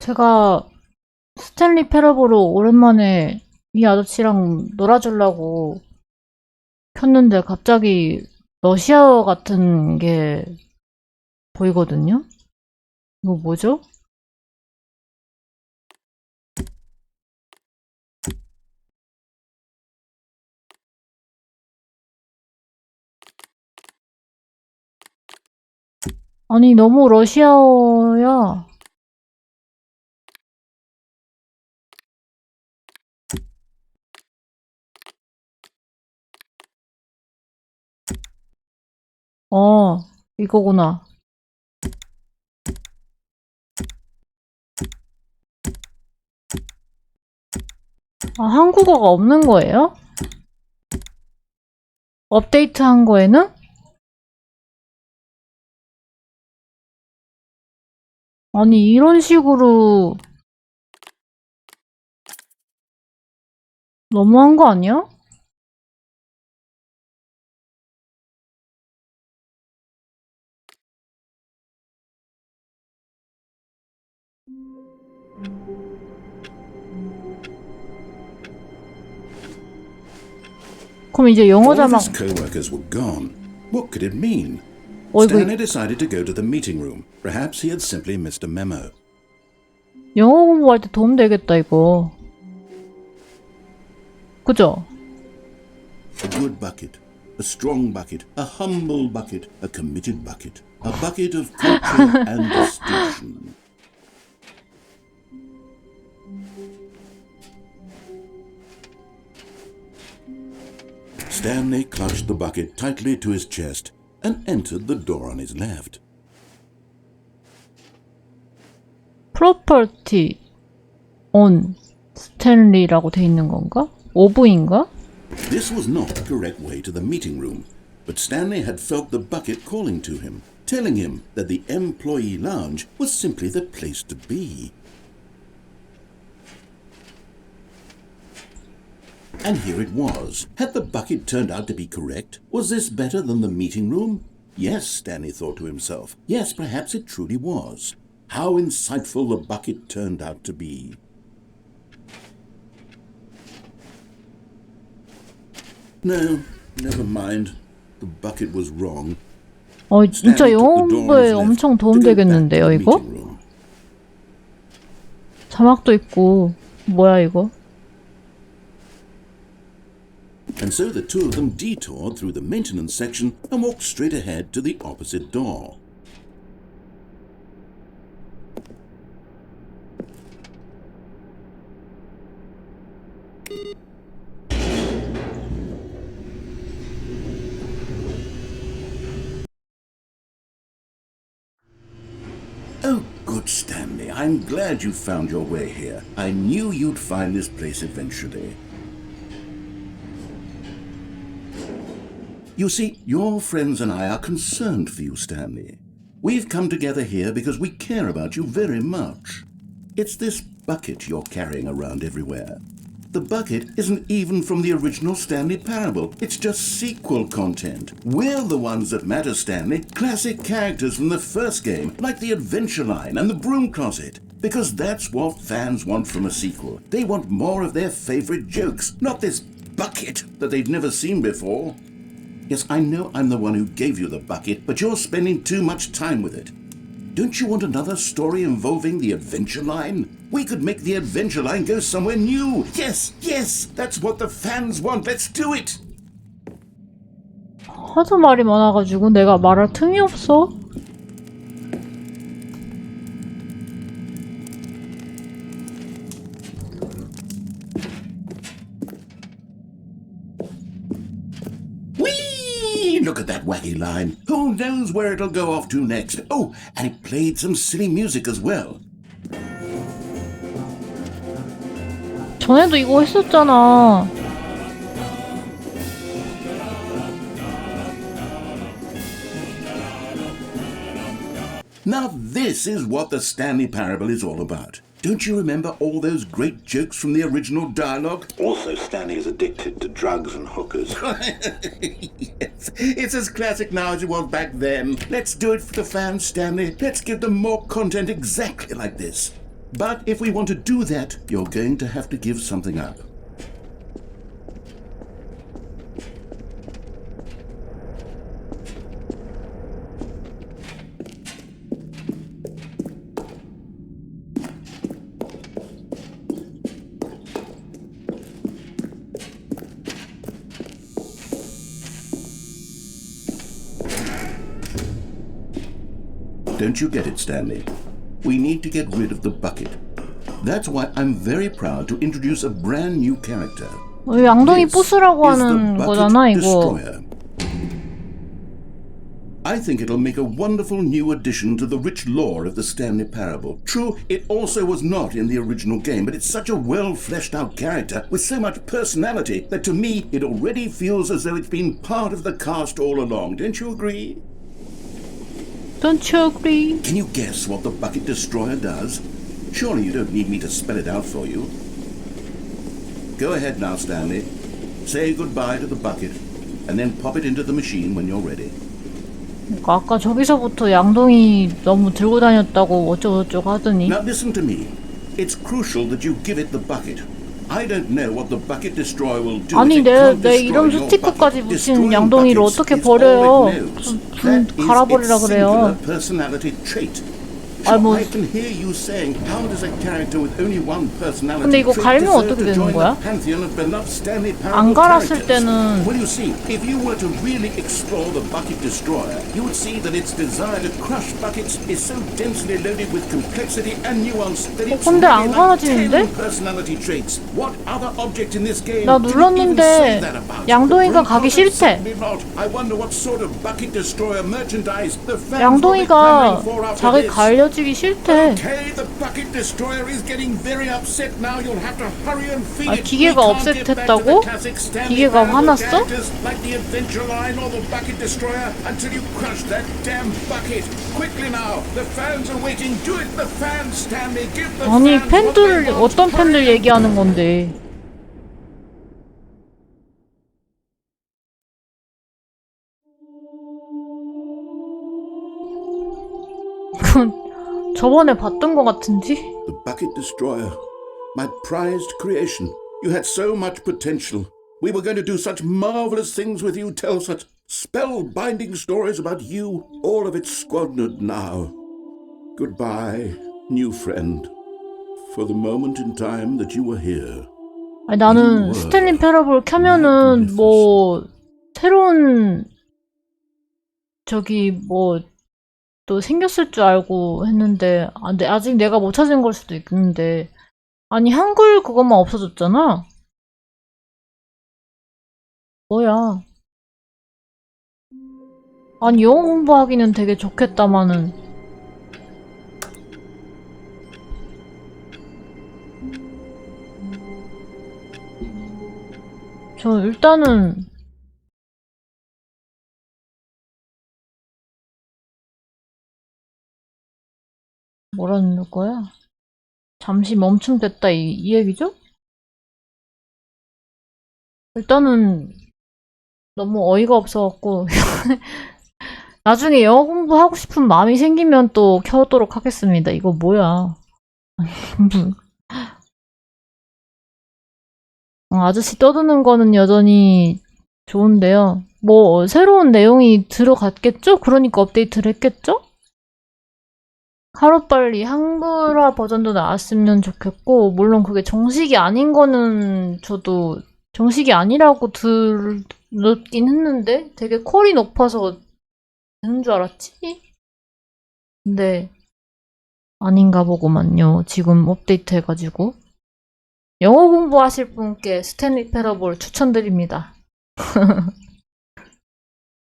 제가 스탠리패러블을 오랜만에 이 아저씨랑 놀아주려고 켰는데 갑자기 러시아어 같은 게 보이거든요? 이거 뭐죠? 아니, 너무 러시아어야. 이거구나. 아, 한국어가 없는 거예요? 업데이트 한 거에는? 아니, 이런 식으로 너무한 거 아니야? 그럼 이제 영어 All of 자막, his co-workers were gone. What could it mean? 어이구, Stanley decided to go to the meeting room. Perhaps he had simply missed a memo. 영어 공부할 때 도움 되겠다, 이거. 그죠? A good bucket, a strong bucket, a humble bucket, a committed bucket, a bucket of culture and distinction. Stanley clutched the bucket tightly to his chest and entered the door on his left. property on 스탠리라고 돼 있는 건가? 오브인가? This was not the correct way to the meeting room, but Stanley had felt the bucket calling to him, telling him that the employee lounge was simply the place to be. And here it was. Had the bucket turned out to be correct? Was this better than the meeting room? Yes, Stanley thought to himself. Yes, perhaps it truly was. How insightful the bucket turned out to be. No, never mind. The bucket was wrong. 진짜 영어 공부에 엄청 도움 되겠는데요, 이거? 자막도 있고, 뭐야, 이거? And so the two of them detoured through the maintenance section and walked straight ahead to the opposite door. Oh, good Stanley, I'm glad you found your way here. I knew you'd find this place eventually. You see, your friends and I are concerned for you, Stanley. We've come together here because we care about you very much. It's this bucket you're carrying around everywhere. The bucket isn't even from the original Stanley Parable. It's just sequel content. We're the ones that matter, Stanley. Classic characters from the first game, like the Adventure Line and the Broom Closet. Because that's what fans want from a sequel. They want more of their favorite jokes, not this bucket that they've never seen before. Yes, I know I'm the one who gave you the bucket, but you're spending too much time with it. Don't you want another story involving the Adventure Line? We could make the Adventure Line go somewhere new. Yes, yes, that's what the fans want. Let's do it. 하도 말이 많아가지고 내가 말할 틈이 없어. Look at that wacky line. Who knows where it'll go off to next? Oh, and it played some silly music as well. 전에도 이거 했었잖아. Now this is what the Stanley Parable is all about. Don't you remember all those great jokes from the original dialogue? Also, Stanley is addicted to drugs and hookers. Yes, it's as classic now as it was back then. Let's do it for the fans, Stanley. Let's give them more content exactly like this. But if we want to do that, you're going to have to give something up. Don't you get it, Stanley? We need to get rid of the bucket. That's why I'm very proud to introduce a brand new character. 양동이 부수라고 하는 거잖아, 이거. Destroyer. I think it'll make a wonderful new addition to the rich lore of the Stanley Parable. True, it also was not in the original game, but it's such a well-fleshed-out character with so much personality that to me it already feels as though it's been part of the cast all along. Don't you agree? Don't you agree? Can you guess what the bucket destroyer does? Surely you don't need me to spell it out for you. Go ahead now, Stanley. Say goodbye to the bucket, and then pop it into the machine when you're ready. 아까 저기서부터 양동이 너무 들고 다녔다고 어쩌고저쩌고 하더니. Now listen to me. It's crucial that you give it the bucket. I don't know what the bucket destroyer will do. 아니 내 이름 스티커까지 붙인 양동이를 어떻게 버려요? 좀 갈아버리라 그래요. 뭐. 근데 이거 갈면 어떻게 되는 거야? 안 갈았을 때는 근데 안 갈아지는데? 나 눌렀는데 양동이가 가기 싫대. 양동이가 자기 갈려지기 싫대. 아, 기계가 업셋했다고? 기계가 화났어? 아니 팬들 어떤 팬들 얘기하는 건데? 저번에 봤던 것 같은데? The bucket destroyer, my prized creation. You had so much potential. We were going to do such marvelous things with you, tell such spellbinding stories about you. All of it squandered now. Goodbye, new friend. For the moment in time that you were here. 아니, 나는 스탠리패러블 켜면은 뭐 새로운 저기 뭐 또 생겼을 줄 알고 했는데 아직 내가 못 찾은 걸 수도 있는데 아니 한글 그것만 없어졌잖아. 뭐야? 아니 영어 공부하기는 되게 좋겠다마는 저 일단은 뭐라는 거야? 잠시 멈춤됐다 이 얘기죠? 일단은 너무 어이가 없어갖고 나중에 영어 공부하고 싶은 마음이 생기면 또 켜도록 하겠습니다. 이거 뭐야? 아저씨 떠드는 거는 여전히 좋은데요. 뭐 새로운 내용이 들어갔겠죠? 그러니까 업데이트를 했겠죠? 하루빨리 한글화 버전도 나왔으면 좋겠고 물론 그게 정식이 아닌 거는 저도 정식이 아니라고 들었긴 했는데 되게 퀄이 높아서 되는 줄 알았지? 근데 아닌가 보구만요. 지금 업데이트 해가지고 영어 공부하실 분께 스탠리패러블 추천드립니다.